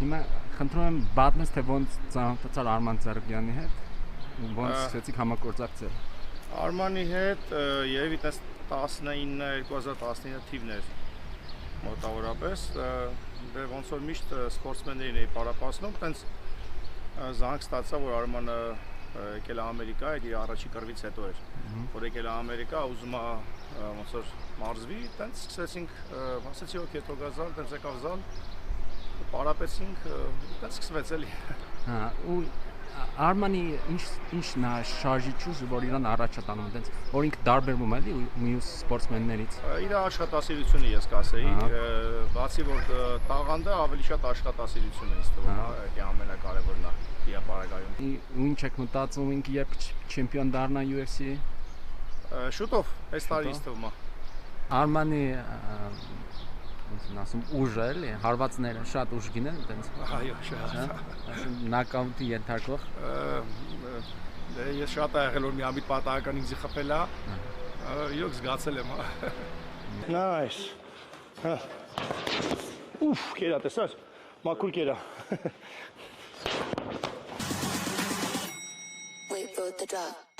Հիմա խնդրում եմ բացնես թե ոնց ծանոթացար Արման Ծառուկյանի հետ, ոնց սկսեցիք համագործակցել։ Արմանի հետ երևի 2019 թիվն էր մոտավորապես, դե ոնց որ միշտ սպորտսմեններին էի պարապացնում, տենց զանգ ստացա, որ Արմանը եկել է Ամերիկա, այդ իր առաջի կռվից հետո էր, որ եկել է Ամերիկա, ուզում է ոնց որ մարզվի, տենց սկսեցինք, ասեցի օքեյ, թող գա զալ, տենց եկավ զալ, պարապեցինք, տենց սկսվեց էլի։ Հա, ու Արմանի ինչն է շարժիչը, որ իրան առաջ է տանում, տենց որ ինքը տարբերվում է էլի մյուս սպորտսմեններից։ Իր աշխատասիրությունը ես կասեի, բացի որ տաղանդը ավելի շատ աշխատասիրությունն է ինձ թվում, դա ամենակարևորն է հիապարակայում։ Ու ինչ եք մտածում, ինքը երբ չեմպիոն դառնա UFC-ի։ Շուտով, այս տարի ինձ թվում է։ Արմանի ոնց ասում ուժը էլի, հարվածները շատ ուժ գինեն, տենց։ Այո, շատ։ Ասում նոկաուտի ենթարկող։ Դե ես շատ ա եղել որ մի ամիտ պատահական ինձ խփել է։ Իրոք զգացել եմ։ Nice։ Ուֆ, կերա տեսար։ Մաքուր կերա։ Wait for the drop.